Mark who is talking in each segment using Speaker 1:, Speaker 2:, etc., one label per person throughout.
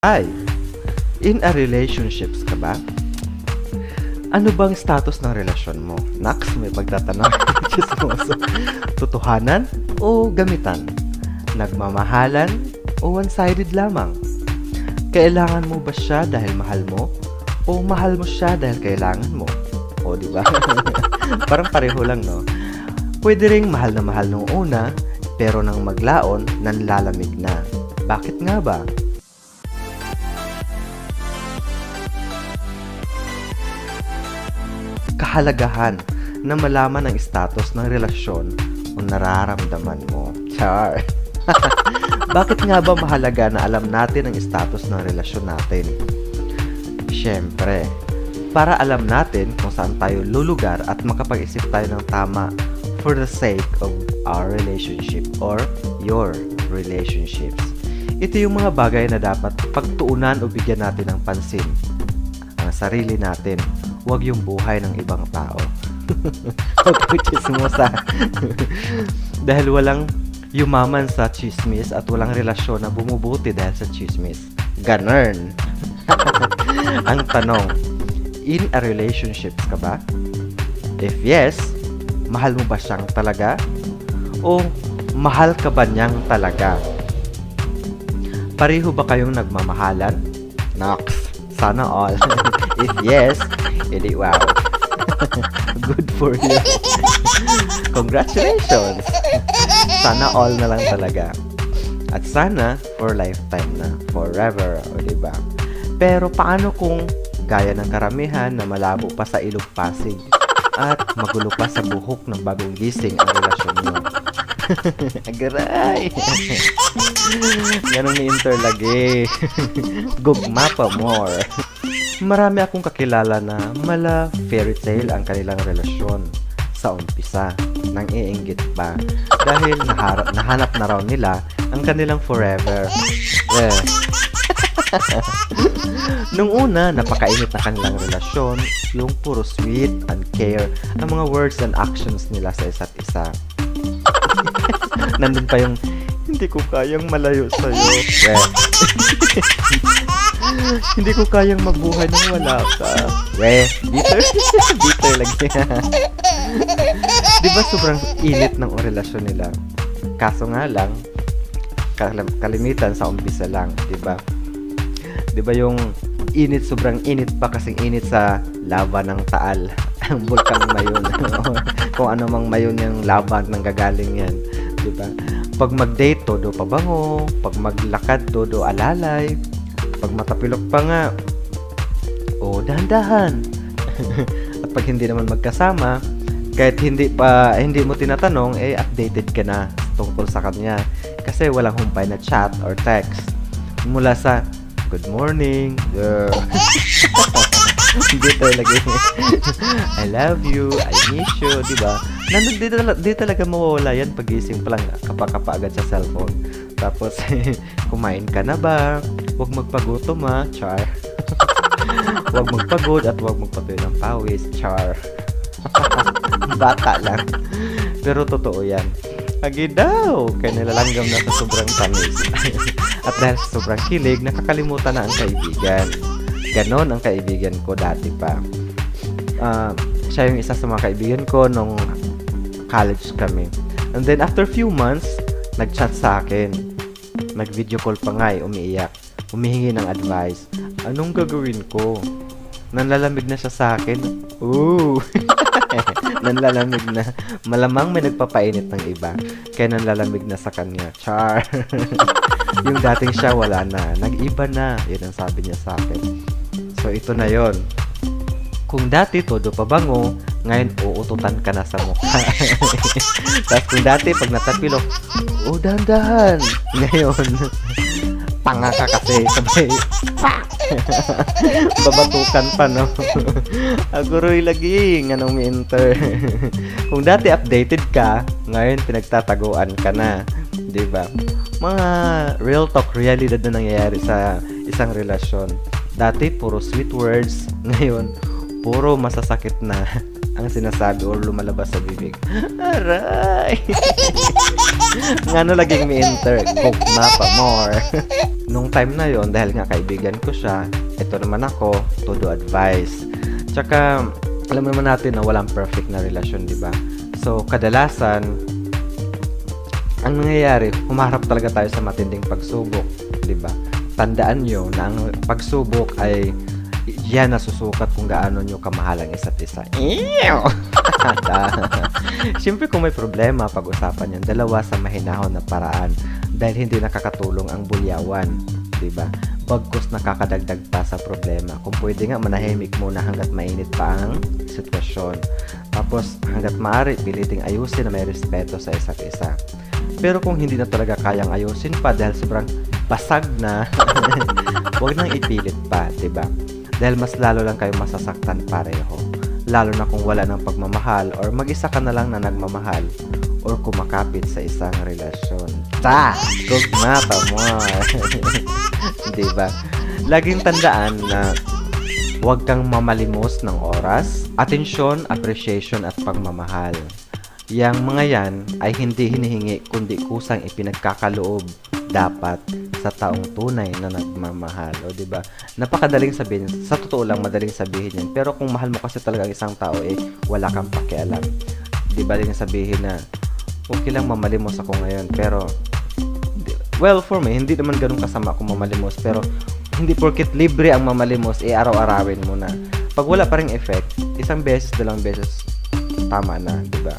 Speaker 1: Ay, in a relationships ka ba? Ano bang status ng relasyon mo? Naks, may pagtatanong. Chismoso. Totohanan o gamitan? Nagmamahalan o one-sided lamang? Kailangan mo ba siya dahil mahal mo? O mahal mo siya dahil kailangan mo? O, di ba? Parang pareho lang, no? Pwede ring mahal na mahal nung una, pero nang maglaon, nanlalamig na. Bakit nga ba? Kahalagahan na malaman ang status ng relasyon o nararamdaman mo. Char! Bakit nga ba mahalaga na alam natin ang status ng relasyon natin? Siyempre, para alam natin kung saan tayo lulugar at makapag-isip tayo ng tama for the sake of our relationship or your relationships. Ito yung mga bagay na dapat pagtuunan o bigyan natin ng pansin. Ang sarili natin, huwag yung buhay ng ibang tao. Huwag po chismosa. Dahil walang yumaman sa chismis at walang relasyon na bumubuti dahil sa chismis. Ganun. Ang tanong, in a relationship ka ba? If yes, mahal mo ba siyang talaga? O mahal ka ba niyang talaga? Pareho ba kayong nagmamahalan? Nox, sana all. If yes, edi wow. Good for you. Congratulations. Sana all na lang talaga. At sana for lifetime na, forever, o diba? Pero paano kung gaya ng karamihan na malabo pa sa ilog Pasig at magulo pa sa buhok ng bagong gising ang relasyon mo? Agaray. Ganun ni interlagi. Gugma pa more. Marami akong kakilala na mala fairy tale ang kanilang relasyon sa umpisa, nang iinggit pa dahil nahanap na raw nila ang kanilang forever. Nung una, napakainit na kanilang relasyon, yung puro sweet and care ang mga words and actions nila sa isa't isa. Nandun pa yung, hindi ko kayang malayo sa'yo. Hindi ko kayang mabuhay nang wala ka. Bitter? Bitter lagi. Diba sobrang init ng relasyon nila? Kaso nga lang, kalimitan sa umpisa lang, diba? Diba yung init, sobrang init pa kasing init sa lava ng Taal. Ang bulkan Mayon. Kung ano mang Mayon yung lava nang gagaling yan. Diba? Pag mag-date, todo pabango. Pag maglakad, todo alalay. Pag matapilok pa nga, dahan-dahan. At pag hindi naman magkasama, kahit hindi mo tinatanong, updated ka na tungkol sa kanya. Kasi walang humpay na chat or text. Mula sa, good morning, hindi talaga I love you, I miss you, diba? Di talaga mawawala yan pagising pa lang, kapag-agad sa cellphone. Tapos, kumain ka na ba? Huwag magpagutom ha, char. Huwag magpagod at huwag magpatuloy ng pawis, char. Bata lang. Pero totoo yan. Agi daw, kaya nilalanggam na sa sobrang tamis. At dahil sa sobrang kilig, nakakalimutan na ang kaibigan. Ganon ang kaibigan ko dati pa. Siya yung isa sa mga kaibigan ko nung college kami. And then after few months, nag-chat sa akin. Nag-video call pa nga umiiyak. Humihingi ng advice. Anong gagawin ko? Nanlalamig na siya sa akin. Nanlalamig na. Malamang may nagpapainit ng iba. Kaya nanlalamig na sa kanya. Char. Yung dating siya wala na. Nag-iba na. Yun ang sabi niya sa akin. So ito na yon. Kung dati todo pabango, ngayon uututan ka na sa mukha. Tapos kung dati pag natapilok, dahan-dahan. Ngayon, tanga ka kasi. Sabay, babatukan pa, no? Aguroy lagi, anong minter. Kung dati updated ka, ngayon pinagtataguan ka na. Diba? Mga real talk, realidad na nangyayari sa isang relasyon. Dati, puro sweet words. Ngayon, puro masasakit na ang sinasabi or lumalabas sa bibig. Aray! Ngano laging mi-enter, gugma pa more. Nung time na yon, dahil nga kaibigan ko siya, ito naman ako, to do advice. Tsaka, alam naman natin na walang perfect na relasyon, di ba? So, kadalasan, ang nangyayari, humarap talaga tayo sa matinding pagsubok, di ba? Tandaan nyo na ang pagsubok ay yan nasusukat kung gaano nyo kamahal ang isa't isa. Ew! Siyempre kung may problema, pag-usapan yan dalawa sa mahinahon na paraan dahil hindi nakakatulong ang bulyawan, di ba? Bagkus nakakadagdag pa sa problema. Kung pwede nga, manahimik muna hanggat mainit pa ang sitwasyon. Tapos hanggat maaari, piliting ayusin na may respeto sa isa't isa. Pero kung hindi na talaga kayang ayusin pa dahil sobrang basag na, huwag nang ipilit pa, di ba? Dahil mas lalo lang kayo masasaktan pareho. Lalo na kung wala ng pagmamahal or mag-isa ka na lang na nagmamahal or kumakapit sa isang relasyon. Gugma pa more. Diba? Laging tandaan na huwag kang mamalimos ng oras, atensyon, appreciation at pagmamahal. Yang mga yan ay hindi hinihingi kundi kusang ipinagkakaloob dapat sa taong tunay na nagmamahal. O diba? Napakadaling sabihin. Sa totoo lang, madaling sabihin yan. Pero kung mahal mo kasi talaga ang isang tao, wala kang pakialam. Diba rin sabihin na, okay lang mamalimos ako ngayon. Pero, well, for me, hindi naman ganun kasama kung mamalimos. Pero, hindi porket libre ang mamalimos, araw-arawin mo na. Pag wala pa ring effect, isang beses, dalawang beses, tama na, diba?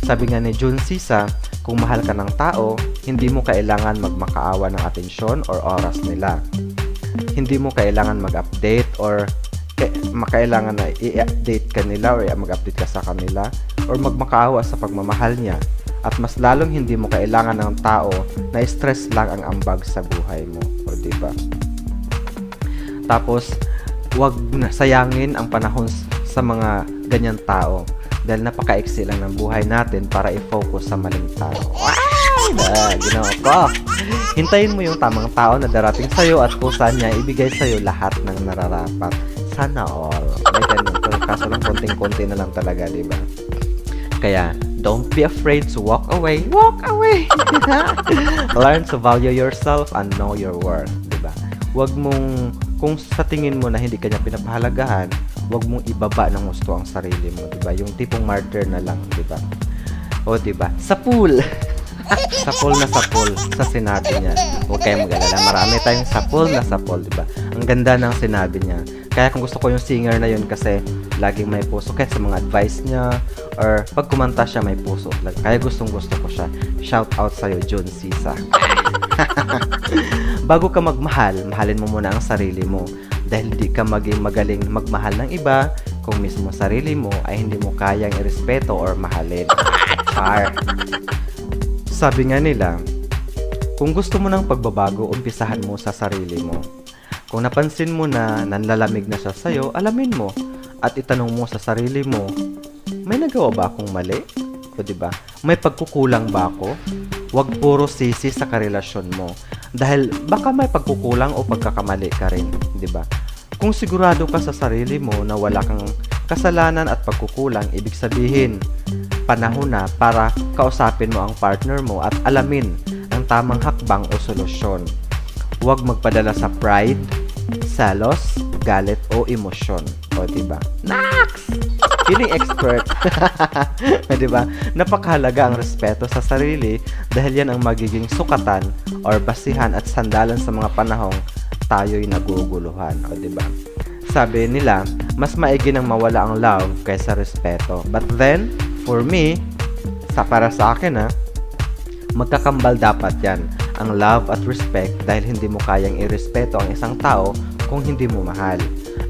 Speaker 1: Sabi nga ni Jun Sisa, kung mahal ka ng tao, hindi mo kailangan magmakaawa ng atensyon or oras nila. Hindi mo kailangan mag-update or makailangan na i-update ka nila or mag-update ka sa kanila or magmakaawa sa pagmamahal niya. At mas lalong hindi mo kailangan ng tao na stress lang ang ambag sa buhay mo. O diba? Tapos, huwag sayangin ang panahon sa mga ganyan tao. Dahil napaka-eksi lang ng buhay natin para i-focus sa maling tao. Ginawa ko. Hintayin mo yung tamang tao na darating sa'yo at kusa niya ibigay sa'yo lahat ng nararapat. Sana all. May ganun. Kaso lang konting-konti na lang talaga, diba? Kaya, don't be afraid to walk away. Walk away! Learn to value yourself and know your worth, diba? Huwag mong, kung sa tingin mo na hindi kanya pinapahalagahan, huwag mong ibaba ng gusto ang sarili mo, diba? Yung tipong martyr na lang, diba? O, diba? Sa pool! Sa pool na sa pool, sa sinabi niya. Huwag kayong mag-alala. Marami tayong sa pool na sa pool, diba? Ang ganda ng sinabi niya. Kaya kung gusto ko yung singer na yun kasi laging may puso. Kaya sa mga advice niya, or pag kumanta siya, may puso. Kaya gustong gusto ko siya. Shout out sa'yo, Jun Sisa. Bago ka magmahal, mahalin mo muna ang sarili mo. Dahil di ka maging magaling magmahal ng iba kung mismo sarili mo ay hindi mo kayang irespeto or mahalin. Char! Sabi nga nila, kung gusto mo ng pagbabago, umpisahan mo sa sarili mo. Kung napansin mo na nanlalamig na siya sa'yo, alamin mo at itanong mo sa sarili mo, may nagawa ba akong mali? O diba? May pagkukulang ba ako? Huwag puro sisi sa karelasyon mo. Dahil baka may pagkukulang o pagkakamali ka rin, di ba? Kung sigurado ka sa sarili mo na wala kang kasalanan at pagkukulang, ibig sabihin, panahon na para kausapin mo ang partner mo at alamin ang tamang hakbang o solusyon. Huwag magpadala sa pride, selos, galit o emosyon. O, di ba? Nax! Feeling expert. Di ba? Napakahalaga ang respeto sa sarili dahil yan ang magiging sukatan or basihan at sandalan sa mga panahong tayo'y naguguluhan. O, di ba? Sabi nila, mas maigi nang mawala ang love kaysa respeto. But then, for me, para sa akin magkakambal dapat yan. Ang love at respect dahil hindi mo kayang irespeto ang isang tao kung hindi mo mahal.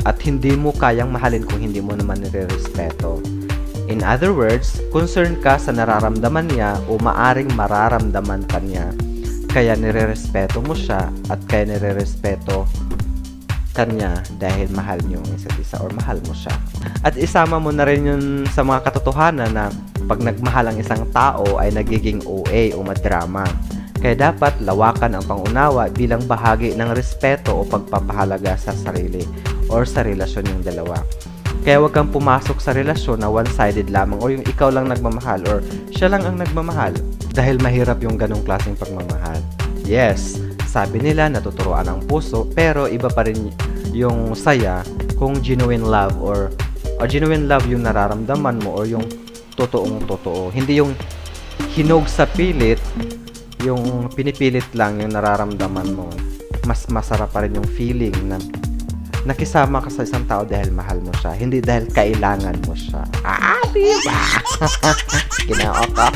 Speaker 1: At hindi mo kayang mahalin kung hindi mo naman nire-respeto. In other words, concerned ka sa nararamdaman niya o maaring mararamdaman ka niya. Kaya nire-respeto mo siya at kaya nire-respeto kanya dahil mahal niyo ang isa't isa or mahal mo siya. At isama mo na rin yun sa mga katotohanan na pag nagmahal ang isang tao ay nagiging OA o madrama. Kaya dapat lawakan ang pangunawa bilang bahagi ng respeto o pagpapahalaga sa sarili or sa relasyon ng dalawa. Kaya huwag kang pumasok sa relasyon na one-sided lamang o yung ikaw lang nagmamahal or siya lang ang nagmamahal. Dahil mahirap yung ganong klaseng pagmamahal. Yes, sabi nila natuturuan ang puso pero iba pa rin yung saya kung genuine love or genuine love yung nararamdaman mo or yung totoong totoo. Hindi yung hinog sa pilit, yung pinipilit lang yung nararamdaman mo. Mas masarap pa rin yung feeling na nakisama ka sa isang tao dahil mahal mo siya, hindi dahil kailangan mo siya. Diba? Kinaok ka?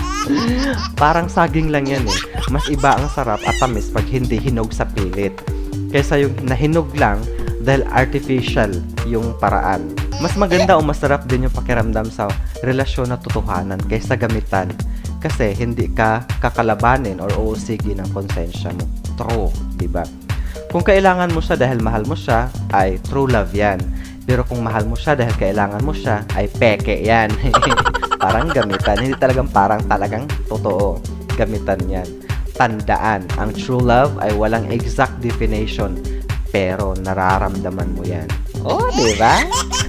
Speaker 1: Parang saging lang yan eh. Mas iba ang sarap at tamis pag hindi hinog sa pilit. Kaysa yung nahinog lang dahil artificial yung paraan. Mas maganda o masarap din yung pakiramdam sa relasyon na totohanan kaysa gamitan. Kasi hindi ka kakalabanin or uusigin ng konsensya mo. True, diba? Kung kailangan mo siya dahil mahal mo siya, ay true love yan. Pero kung mahal mo siya dahil kailangan mo siya, ay peke yan. Parang gamitan. Hindi talagang totoo. Gamitan yan. Tandaan, ang true love ay walang exact definition. Pero nararamdaman mo yan. Oh, diba?